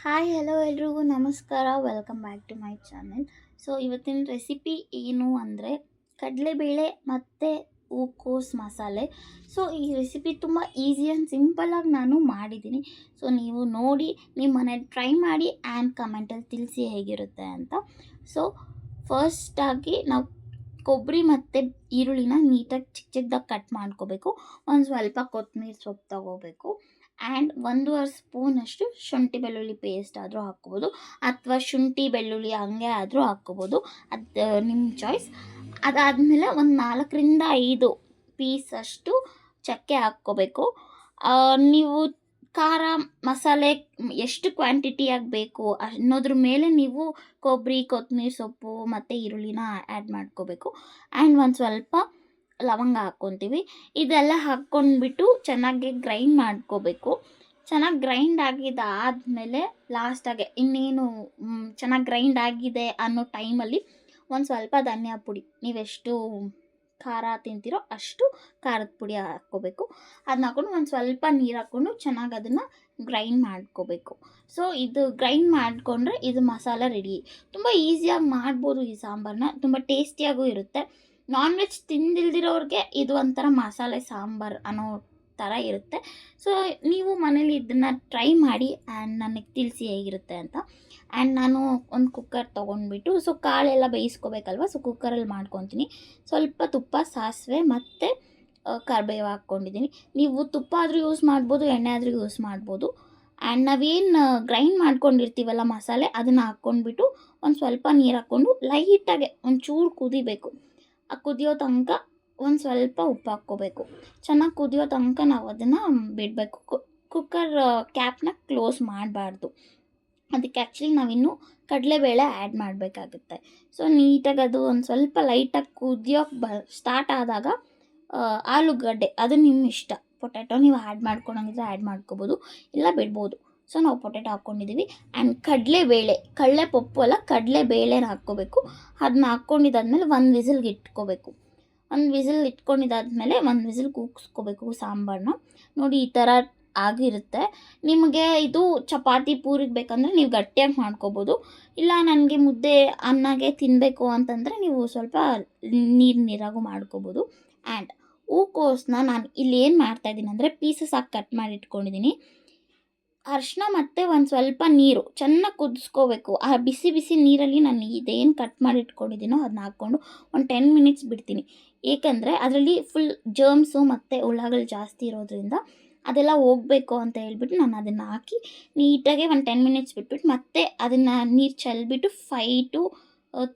Hi hello ಎಲ್ರಿಗೂ ನಮಸ್ಕಾರ, welcome back to my channel. So ಇವತ್ತಿನ ರೆಸಿಪಿ ಏನು ಅಂದರೆ ಕಡಲೆಬೇಳೆ ಮತ್ತು ಹೂಕೋಸು ಮಸಾಲೆ. ಸೊ ಈ ರೆಸಿಪಿ ತುಂಬ ಈಸಿ ಆ್ಯಂಡ್ ಸಿಂಪಲ್ಲಾಗಿ ನಾನು ಮಾಡಿದ್ದೀನಿ. ಸೊ ನೀವು ನೋಡಿ ನಿಮ್ಮ ಮನೇಲಿ ಟ್ರೈ ಮಾಡಿ ಆ್ಯಂಡ್ ಕಮೆಂಟಲ್ಲಿ ತಿಳಿಸಿ ಹೇಗಿರುತ್ತೆ ಅಂತ. ಸೊ ಫಸ್ಟಾಗಿ ನಾವು ಕೊಬ್ಬರಿ ಮತ್ತು ಈರುಳ್ಳಿನ ನೀಟಾಗಿ ಚಿಕ್ಕ ಚಿಕ್ಕದಾಗಿ ಕಟ್ ಮಾಡ್ಕೋಬೇಕು. ಒಂದು ಸ್ವಲ್ಪ ಕೊತ್ತಂಬರಿ ಸೊಪ್ಪು ತೊಗೋಬೇಕು ಆ್ಯಂಡ್ 1.5 ಸ್ಪೂನಷ್ಟು ಶುಂಠಿ ಬೆಳ್ಳುಳ್ಳಿ ಪೇಸ್ಟ್ ಆದರೂ ಹಾಕ್ಕೋಬೋದು, ಅಥವಾ ಶುಂಠಿ ಬೆಳ್ಳುಳ್ಳಿ ಹಂಗೆ ಆದರೂ ಹಾಕ್ಕೋಬೋದು, ಅದು ನಿಮ್ಮ ಚಾಯ್ಸ್. ಅದಾದಮೇಲೆ ಒಂದು 4-5 ಪೀಸಷ್ಟು ಚಕ್ಕೆ ಹಾಕ್ಕೋಬೇಕು. ನೀವು ಖಾರ ಮಸಾಲೆ ಎಷ್ಟು ಕ್ವಾಂಟಿಟಿಯಾಗಿ ಬೇಕು ಅನ್ನೋದ್ರ ಮೇಲೆ ನೀವು ಕೊಬ್ಬರಿ, ಕೊತ್ತಂಬರಿ ಸೊಪ್ಪು ಮತ್ತು ಈರುಳ್ಳಿನ ಆ್ಯಡ್ ಮಾಡ್ಕೋಬೇಕು. ಆ್ಯಂಡ್ ಒಂದು ಸ್ವಲ್ಪ ಲವಂಗ ಹಾಕ್ಕೊತೀವಿ. ಇದೆಲ್ಲ ಹಾಕ್ಕೊಂಡ್ಬಿಟ್ಟು ಚೆನ್ನಾಗಿ ಗ್ರೈಂಡ್ ಮಾಡ್ಕೋಬೇಕು. ಚೆನ್ನಾಗಿ ಗ್ರೈಂಡ್ ಆಗಿದ್ದಾದಮೇಲೆ ಲಾಸ್ಟಾಗೆ ಇನ್ನೇನು ಚೆನ್ನಾಗಿ ಗ್ರೈಂಡ್ ಆಗಿದೆ ಅನ್ನೋ ಟೈಮಲ್ಲಿ ಒಂದು ಸ್ವಲ್ಪ ಧನಿಯಾ ಪುಡಿ, ನೀವೆಷ್ಟು ಖಾರ ತಿಂತೀರೋ ಅಷ್ಟು ಖಾರದ ಪುಡಿ ಹಾಕ್ಕೋಬೇಕು. ಅದನ್ನ ಹಾಕ್ಕೊಂಡು ಒಂದು ಸ್ವಲ್ಪ ನೀರು ಹಾಕ್ಕೊಂಡು ಚೆನ್ನಾಗಿ ಅದನ್ನು ಗ್ರೈಂಡ್ ಮಾಡ್ಕೋಬೇಕು. ಸೊ ಇದು ಗ್ರೈಂಡ್ ಮಾಡಿಕೊಂಡ್ರೆ ಇದು ಮಸಾಲ ರೆಡಿ. ತುಂಬ ಈಸಿಯಾಗಿ ಮಾಡ್ಬೋದು ಈ ಸಾಂಬಾರನ್ನ, ತುಂಬ ಟೇಸ್ಟಿಯಾಗೂ ಇರುತ್ತೆ. ನಾನ್ ವೆಜ್ ತಿಂದಿಲ್ದಿರೋರಿಗೆ ಇದು ಒಂಥರ ಮಸಾಲೆ ಸಾಂಬಾರು ಅನ್ನೋ ಥರ ಇರುತ್ತೆ. ಸೊ ನೀವು ಮನೇಲಿ ಇದನ್ನು ಟ್ರೈ ಮಾಡಿ ಆ್ಯಂಡ್ ನನಗೆ ತಿಳಿಸಿ ಹೇಗಿರುತ್ತೆ ಅಂತ. ಆ್ಯಂಡ್ ನಾನು ಒಂದು ಕುಕ್ಕರ್ ತೊಗೊಂಡ್ಬಿಟ್ಟು, ಸೊ ಕಾಳೆಲ್ಲ ಬೇಯಿಸ್ಕೋಬೇಕಲ್ವ, ಸೊ ಕುಕ್ಕರಲ್ಲಿ ಮಾಡ್ಕೊತೀನಿ. ಸ್ವಲ್ಪ ತುಪ್ಪ, ಸಾಸಿವೆ ಮತ್ತು ಕರಿಬೇವು ಹಾಕ್ಕೊಂಡಿದ್ದೀನಿ. ನೀವು ತುಪ್ಪ ಆದರೂ ಯೂಸ್ ಮಾಡ್ಬೋದು, ಎಣ್ಣೆ ಆದರೂ ಯೂಸ್ ಮಾಡ್ಬೋದು. ಆ್ಯಂಡ್ ನಾವೇನು ಗ್ರೈಂಡ್ ಮಾಡ್ಕೊಂಡಿರ್ತೀವಲ್ಲ ಮಸಾಲೆ, ಅದನ್ನು ಹಾಕ್ಕೊಂಡ್ಬಿಟ್ಟು ಒಂದು ಸ್ವಲ್ಪ ನೀರು ಹಾಕ್ಕೊಂಡು ಲೈಟಾಗೆ ಒಂಚೂರು ಕುದಿಬೇಕು. ಆ ಕುದಿಯೋ ತನಕ ಒಂದು ಸ್ವಲ್ಪ ಉಪ್ಪು ಹಾಕ್ಕೋಬೇಕು. ಚೆನ್ನಾಗಿ ಕುದಿಯೋ ತನಕ ನಾವು ಅದನ್ನು ಬಿಡಬೇಕು. ಕುಕ್ಕರ್ ಕ್ಯಾಪ್ನ ಕ್ಲೋಸ್ ಮಾಡಬಾರ್ದು. ಅದಕ್ಕೆ ಆ್ಯಕ್ಚುಲಿ ನಾವಿನ್ನೂ ಕಡಲೆಬೇಳೆ ಆ್ಯಡ್ ಮಾಡಬೇಕಾಗುತ್ತೆ. ಸೊ ನೀಟಾಗಿ ಅದು ಒಂದು ಸ್ವಲ್ಪ ಲೈಟಾಗಿ ಕುದಿಯೋಕೆ ಸ್ಟಾರ್ಟ್ ಆದಾಗ ಆಲೂಗಡ್ಡೆ, ಅದು ನಿಮ್ಮ ಇಷ್ಟ. ಪೊಟ್ಯಾಟೊ ನೀವು ಆ್ಯಡ್ ಮಾಡ್ಕೊಳಂಗಿದ್ರೆ ಆ್ಯಡ್ ಮಾಡ್ಕೋಬೋದು, ಇಲ್ಲ ಬಿಡ್ಬೋದು. ಸೊ ನಾವು ಪೊಟ್ಯಾಟೊ ಹಾಕ್ಕೊಂಡಿದ್ದೀವಿ. ಆ್ಯಂಡ್ ಕಡಲೆ ಪಪ್ಪು ಅಲ್ಲ, ಕಡಲೆಬೇಳೆನ ಹಾಕ್ಕೋಬೇಕು. ಅದನ್ನ ಹಾಕ್ಕೊಂಡಿದ್ದಾದ್ಮೇಲೆ ಒಂದು ವಿಸಿಲ್ಗೆ ಇಟ್ಕೋಬೇಕು. ಒಂದು ವಿಸಿಲ್ ಇಟ್ಕೊಂಡಿದ್ದಾದ್ಮೇಲೆ ಒಂದು ವಿಸಿಲ್ ಕೂಗಿಸ್ಕೋಬೇಕು ಸಾಂಬಾರನ್ನ. ನೋಡಿ ಈ ಥರ ಆಗಿರುತ್ತೆ. ನಿಮಗೆ ಇದು ಚಪಾತಿ ಪೂರಿಗೆ ಬೇಕಂದರೆ ನೀವು ಗಟ್ಟಿಯಾಗಿ ಮಾಡ್ಕೋಬೋದು, ಇಲ್ಲ ನನಗೆ ಮುದ್ದೆ ಅನ್ನಗೆ ತಿನ್ನಬೇಕು ಅಂತಂದರೆ ನೀವು ಸ್ವಲ್ಪ ನೀರಾಗೂ ಮಾಡ್ಕೋಬೋದು. ಆ್ಯಂಡ್ ಹೂಕೋಸನ್ನ ನಾನು ಇಲ್ಲಿ ಏನು ಮಾಡ್ತಾಯಿದ್ದೀನಿ ಅಂದರೆ ಪೀಸಸ್ ಆಗಿ ಕಟ್ ಮಾಡಿ ಇಟ್ಕೊಂಡಿದ್ದೀನಿ. ಅರಿಶಿನ ಮತ್ತು ಒಂದು ಸ್ವಲ್ಪ ನೀರು ಚೆನ್ನಾಗಿ ಕುದಿಸ್ಕೋಬೇಕು. ಆ ಬಿಸಿ ಬಿಸಿ ನೀರಲ್ಲಿ ನಾನು ಇದೇನು ಕಟ್ ಮಾಡಿ ಇಟ್ಕೊಂಡಿದ್ದೀನೋ ಅದನ್ನ ಹಾಕ್ಕೊಂಡು ಒಂದು 10 ಮಿನಿಟ್ಸ್ ಬಿಡ್ತೀನಿ. ಏಕೆಂದರೆ ಅದರಲ್ಲಿ ಫುಲ್ ಜರ್ಮ್ಸು ಮತ್ತು ಹುಳಗಳು ಜಾಸ್ತಿ ಇರೋದ್ರಿಂದ ಅದೆಲ್ಲ ಹೋಗಬೇಕು ಅಂತ ಹೇಳ್ಬಿಟ್ಟು ನಾನು ಅದನ್ನು ಹಾಕಿ ನೀಟಾಗೆ ಒಂದು 10 ಮಿನಿಟ್ಸ್ ಬಿಟ್ಬಿಟ್ಟು ಮತ್ತೆ ಅದನ್ನು ನೀರು ಚೆಲ್ಬಿಟ್ಟು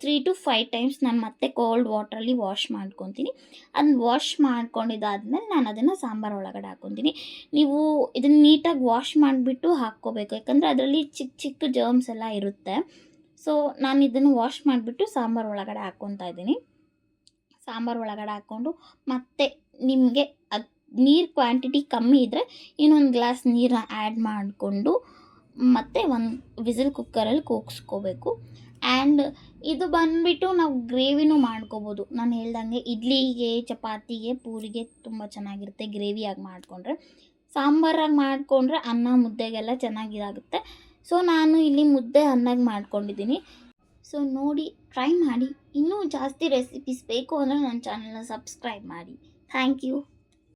3 to 5 ಟೈಮ್ಸ್ ನಾನು ಮತ್ತೆ ಕೋಲ್ಡ್ ವಾಟ್ರಲ್ಲಿ ವಾಶ್ ಮಾಡ್ಕೊತೀನಿ. ಅದನ್ನ ವಾಶ್ ಮಾಡ್ಕೊಂಡಿದ್ದಾದ್ಮೇಲೆ ನಾನು ಅದನ್ನು ಸಾಂಬಾರು ಒಳಗಡೆ ಹಾಕ್ಕೊತೀನಿ. ನೀವು ಇದನ್ನು ನೀಟಾಗಿ ವಾಶ್ ಮಾಡಿಬಿಟ್ಟು ಹಾಕ್ಕೋಬೇಕು, ಯಾಕಂದರೆ ಅದರಲ್ಲಿ ಚಿಕ್ಕ ಚಿಕ್ಕ ಜರ್ಮ್ಸ್ ಎಲ್ಲ ಇರುತ್ತೆ. ಸೊ ನಾನು ಇದನ್ನು ವಾಶ್ ಮಾಡಿಬಿಟ್ಟು ಸಾಂಬಾರು ಒಳಗಡೆ ಹಾಕ್ಕೊತಾ ಇದ್ದೀನಿ. ಸಾಂಬಾರು ಒಳಗಡೆ ಹಾಕ್ಕೊಂಡು ಮತ್ತೆ ನಿಮಗೆ ಅದು ನೀರು ಕ್ವಾಂಟಿಟಿ ಕಮ್ಮಿ ಇದ್ದರೆ ಇನ್ನೊಂದು ಗ್ಲಾಸ್ ನೀರನ್ನ ಆ್ಯಡ್ ಮಾಡಿಕೊಂಡು ಮತ್ತೆ ಒಂದು ವಿಸಿಲ್ ಕುಕ್ಕರಲ್ಲಿ ಕೂಗಿಸ್ಕೋಬೇಕು. ಆ್ಯಂಡ್ ಇದು ಬಂದುಬಿಟ್ಟು ನಾವು ಗ್ರೇವಿನೂ ಮಾಡ್ಕೋಬೋದು. ನಾನು ಹೇಳ್ದಂಗೆ ಇಡ್ಲಿಗೆ, ಚಪಾತಿಗೆ, ಪೂರಿಗೆ ತುಂಬ ಚೆನ್ನಾಗಿರುತ್ತೆ ಗ್ರೇವಿಯಾಗಿ ಮಾಡಿಕೊಂಡ್ರೆ. ಸಾಂಬಾರಾಗಿ ಮಾಡಿಕೊಂಡ್ರೆ ಅನ್ನ ಮುದ್ದೆಗೆಲ್ಲ ಚೆನ್ನಾಗಿರುತ್ತೆ. ಸೊ ನಾನು ಇಲ್ಲಿ ಮುದ್ದೆ ಅನ್ನಗೆ ಮಾಡ್ಕೊಂಡಿದ್ದೀನಿ. ಸೊ ನೋಡಿ, ಟ್ರೈ ಮಾಡಿ. ಇನ್ನೂ ಜಾಸ್ತಿ ರೆಸಿಪೀಸ್ ಬೇಕು ಅಂದರೆ ನನ್ನ ಚಾನಲ್ನ ಸಬ್ಸ್ಕ್ರೈಬ್ ಮಾಡಿ. Thank you.